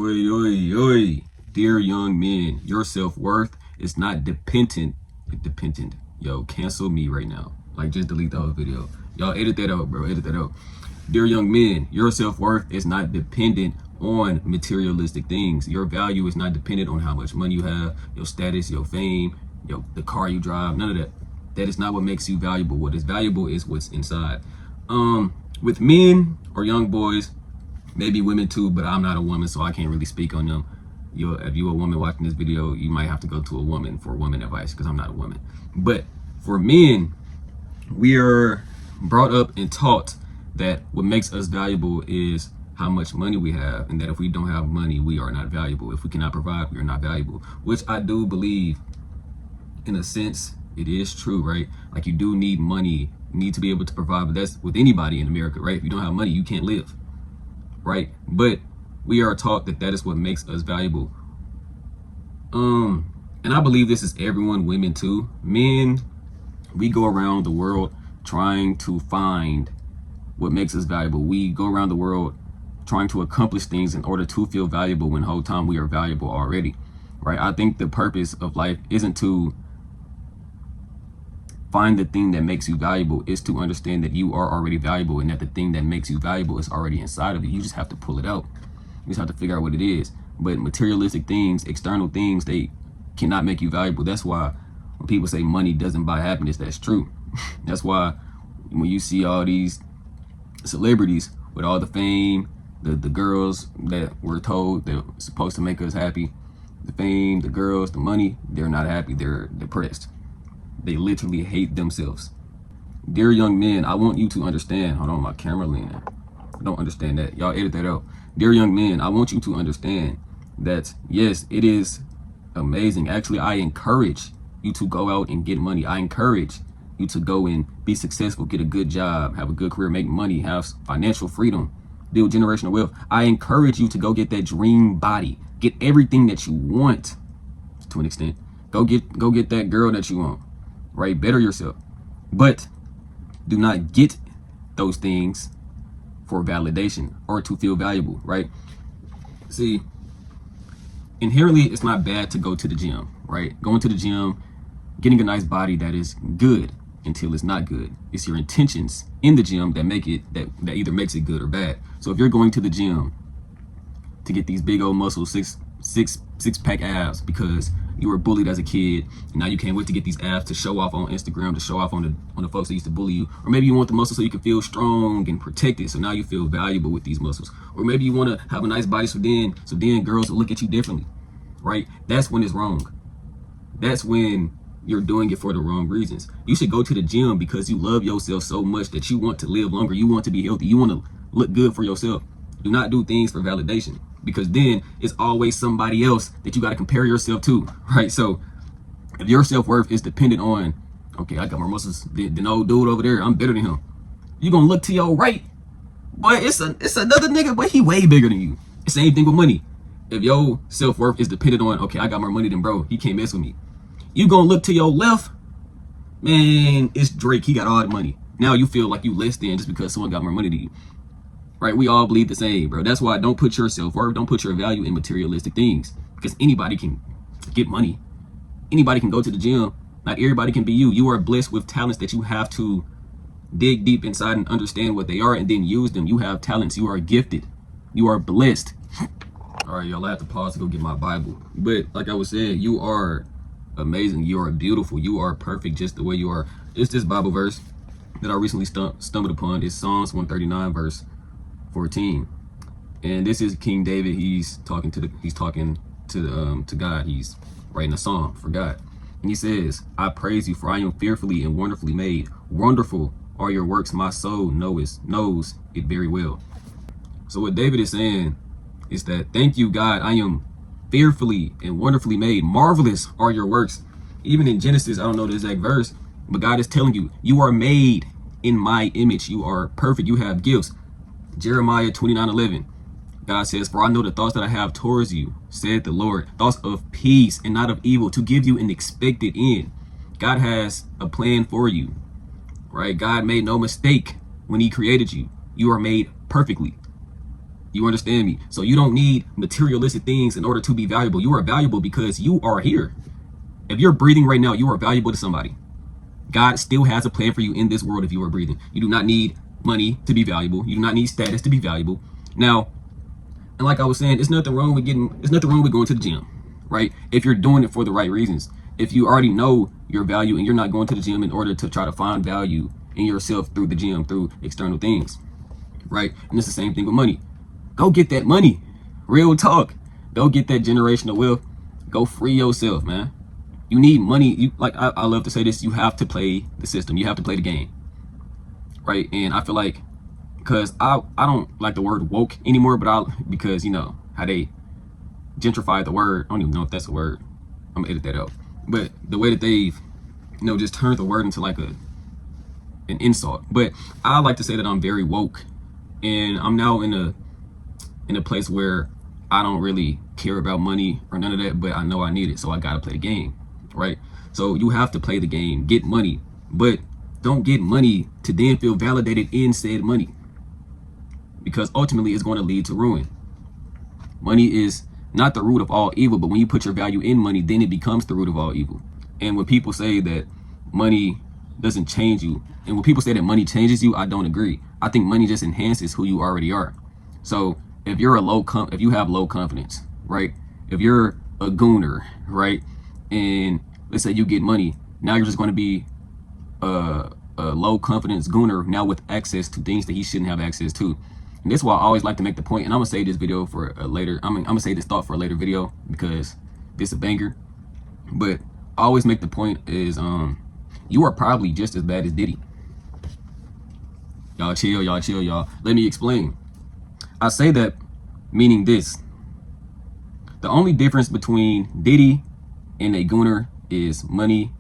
Oi, oi, oi. Dear young men, your self-worth is not dependent. Yo, cancel me right now. Like, just delete the whole video. Y'all edit that out, bro. Edit that out. Dear young men, your self-worth is not dependent on materialistic things. Your value is not dependent on how much money you have, your status, your fame, the car you drive, none of that. That is not what makes you valuable. What is valuable is what's inside. With men or young boys, maybe women too, but I'm not a woman, so I can't really speak on them. If you're a woman watching this video, you might have to go to a woman for woman advice, because I'm not a woman. But for men, we are brought up and taught that what makes us valuable is how much money we have, and that if we don't have money, we are not valuable. If we cannot provide, we are not valuable, which I do believe in a sense it is true, right? Like, you do need money, you need to be able to provide, but that's with anybody in America, right? If you don't have money, you can't live, right? But we are taught that that is what makes us valuable. And I believe this is everyone, women too. Men, we go around the world trying to find what makes us valuable. We go around the world trying to accomplish things in order to feel valuable, when the whole time we are valuable already, right? I think the purpose of life isn't to find the thing that makes you valuable, is to understand that you are already valuable, and that the thing that makes you valuable is already inside of you. You just have to pull it out. You just have to figure out what it is. But materialistic things, external things, they cannot make you valuable. That's why when people say money doesn't buy happiness, that's true. That's why when you see all these celebrities with all the fame, the girls that we're told they're supposed to make us happy, the fame, the girls, the money, they're not happy, they're depressed. They literally hate themselves. Dear young men, I want you to understand. Hold on, my camera leaning. I don't understand that. Y'all edit that out. Dear young men, I want you to understand that, yes, it is amazing. Actually, I encourage you to go out and get money. I encourage you to go and be successful, get a good job, have a good career, make money, have financial freedom, build generational wealth. I encourage you to go get that dream body, get everything that you want to an extent. Go get that girl that you want, right? Better yourself. But do not get those things for validation or to feel valuable, right? See, inherently, it's not bad to go to the gym, right? Going to the gym, getting a nice body that is good until it's not good. It's your intentions in the gym that make it, that either makes it good or bad. So if you're going to the gym to get these big old muscles, six pack abs because you were bullied as a kid, and now you can't wait to get these abs to show off on Instagram, to show off on the folks that used to bully you. Or maybe you want the muscles so you can feel strong and protected, so now you feel valuable with these muscles. Or maybe you want to have a nice body so then girls will look at you differently, right? That's when it's wrong. That's when you're doing it for the wrong reasons. You should go to the gym because you love yourself so much that you want to live longer, you want to be healthy, you want to look good for yourself. Do not do things for validation, because then it's always somebody else that you got to compare yourself to, right? So if your self-worth is dependent on, okay, I got more muscles than old dude over there, I'm better than him, you're gonna look to your right, but it's another nigga, but he way bigger than you. It's the same thing with money. If your self-worth is dependent on, okay, I got more money than bro, he can't mess with me, you gonna look to your left, man, it's Drake, he got all the money. Now you feel like you less than just because someone got more money than you. Right? We all believe the same, bro. That's why don't put your self-worth, don't put your value in materialistic things, because anybody can get money. Anybody can go to the gym. Not everybody can be you. You are blessed with talents that you have to dig deep inside and understand what they are and then use them. You have talents. You are gifted. You are blessed. All right, y'all, I have to pause to go get my Bible. But like I was saying, you are amazing. You are beautiful. You are perfect just the way you are. It's this Bible verse that I recently stumbled upon. It's Psalms 139 verse 14, and this is King David. He's talking to God. He's writing a song for God, and he says, I praise you, for I am fearfully and wonderfully made. Wonderful are your works, my soul knows it very well. So what David is saying is that, thank you, God, I am fearfully and wonderfully made. Marvelous are your works. Even in Genesis, I don't know the exact verse, but God is telling you, you are made in my image. You are perfect. You have gifts. Jeremiah 29:11, God says, for I know the thoughts that I have towards you, said the Lord, thoughts of peace and not of evil, to give you an expected end. God has a plan for you, right? God made no mistake when he created you. You are made perfectly. You understand me? So you don't need materialistic things in order to be valuable. You are valuable because you are here. If you're breathing right now, you are valuable to somebody. God still has a plan for you in this world if you are breathing. You do not need money to be valuable. You do not need status to be valuable. Now, and like I was saying, there's nothing wrong with going to the gym, right? If you're doing it for the right reasons. If you already know your value and you're not going to the gym in order to try to find value in yourself through the gym, through external things, right? And it's the same thing with money. Go get that money. Real talk. Go get that generational wealth. Go free yourself, man. You need money. You I love to say this. You have to play the system. You have to play the game, right? And I feel like, because I don't like the word woke anymore, but because you know how they gentrified the word. I don't even know if that's a word. I'm gonna edit that out. But the way that they've just turned the word into like an insult. But I like to say that I'm very woke, and I'm now in a place where I don't really care about money or none of that, but I know I need it, so I gotta play the game, right? So you have to play the game, get money, but don't get money to then feel validated in said money, because ultimately it's going to lead to ruin. Money is not the root of all evil, but when you put your value in money, then it becomes the root of all evil. And when people say that money doesn't change you, and when people say that money changes you, I don't agree. I think money just enhances who you already are. So if you're if you have low confidence, right? If you're a gooner, right? And let's say you get money, now you're just going to be a low confidence gooner now with access to things that he shouldn't have access to. And that's why I always like to make the point, and I'm gonna save this video for a later. I'm gonna save this thought for a later video because this is a banger. But I always make the point is, you are probably just as bad as Diddy. Y'all chill, y'all. Let me explain. I say that meaning this: the only difference between Diddy and a gooner is money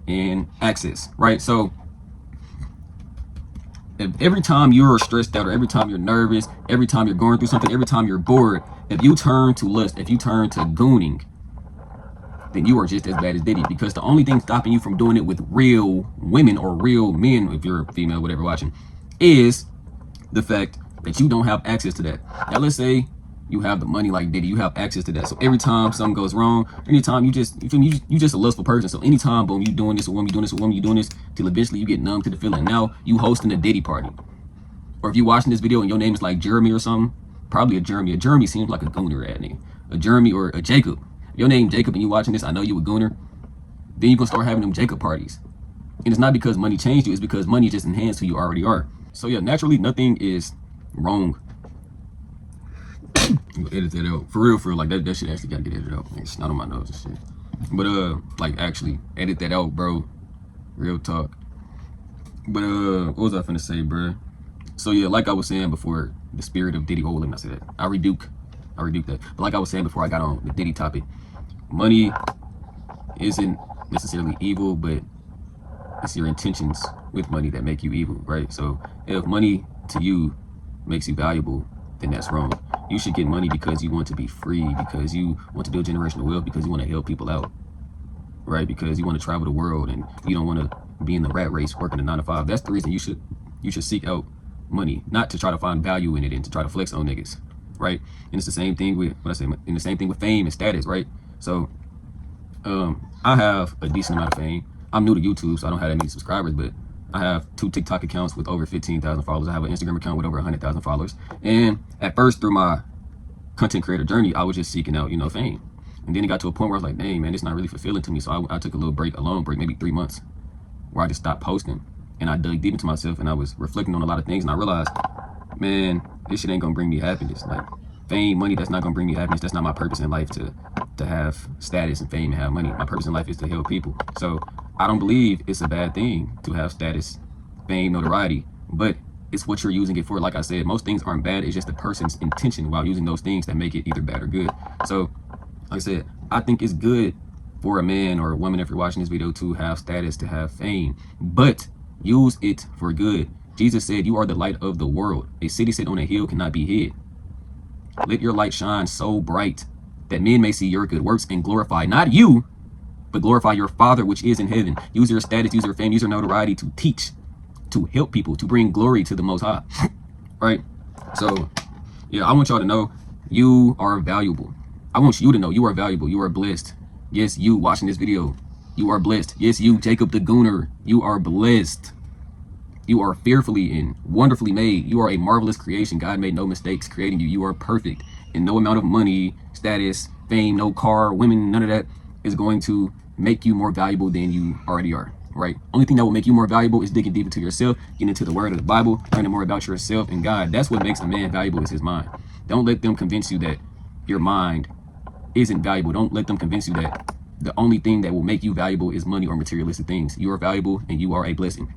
and access, right? So if every time you're stressed out, or every time you're nervous, every time you're going through something, every time you're bored, if you turn to lust, if you turn to gooning, then you are just as bad as Diddy. Because the only thing stopping you from doing it with real women or real men, if you're a female, whatever, watching, is the fact that you don't have access to that. Now, let's say you have the money like Diddy, you have access to that. So every time something goes wrong, anytime you just a lustful person. So anytime, boom, you doing this with woman, you doing this with woman, you doing this, till eventually you get numb to the feeling. Now you hosting a Diddy party. Or if you watching this video and your name is like Jeremy or something, probably a Jeremy. A Jeremy seems like a gooner at name. A Jeremy or a Jacob. If your name Jacob and you watching this, I know you a gooner. Then you're gonna start having them Jacob parties. And it's not because money changed you, it's because money just enhanced who you already are. So yeah, naturally nothing is wrong. I'm gonna edit that out. For real, like that shit actually gotta get edited out. It's not on my nose and shit. But like actually edit that out, bro. Real talk. But what was I finna say, bro? So yeah, like I was saying before, the spirit of Diddy, let me not say that. I rebuke that. But like I was saying before I got on the Diddy topic, money isn't necessarily evil, but it's your intentions with money that make you evil, right? So if money to you makes you valuable, then that's wrong. You should get money because you want to be free, because you want to build generational wealth, because you want to help people out, right? Because you want to travel the world and you don't want to be in the rat race working a 9 to 5. That's the reason you should seek out money, not to try to find value in it and to try to flex on niggas, right? And it's the same thing with the same thing with fame and status, right? So I have a decent amount of fame. I'm new to YouTube, so I don't have that many subscribers, but I have 2 TikTok accounts with over 15,000 followers. I have an Instagram account with over 100,000 followers. And at first, through my content creator journey, I was just seeking out, fame. And then it got to a point where I was like, dang, man, it's not really fulfilling to me. So I took a long break, maybe 3 months, where I just stopped posting. And I dug deep into myself, and I was reflecting on a lot of things. And I realized, man, this shit ain't gonna bring me happiness. Like fame, money, that's not gonna bring me happiness. That's not my purpose in life, to have status and fame and have money. My purpose in life is to help people. So I don't believe it's a bad thing to have status, fame, notoriety, but it's what you're using it for. Like I said, most things aren't bad. It's just the person's intention while using those things that make it either bad or good. So like I said, I think it's good for a man or a woman, if you're watching this video, to have status, to have fame, but use it for good. Jesus said, you are the light of the world. A city set on a hill cannot be hid. Let your light shine so bright that men may see your good works and glorify not you, but glorify your Father which is in heaven. Use your status, use your fame, use your notoriety to teach, to help people, to bring glory to the Most High. Right? So Yeah, I want y'all to know you are valuable. I want you to know you are valuable. You are blessed. Yes, you watching this video, you are blessed. Yes, you, Jacob the Gooner, you are blessed. You are fearfully and wonderfully made. You are a marvelous creation. God made no mistakes creating you. You are perfect. And no amount of money, status, fame, no car, women, none of that is going to make you more valuable than you already are, right? Only thing that will make you more valuable is digging deep into yourself, getting into the word of the Bible, learning more about yourself and God. That's what makes a man valuable, is his mind. Don't let them convince you that your mind isn't valuable. Don't let them convince you that the only thing that will make you valuable is money or materialistic things. You are valuable and you are a blessing.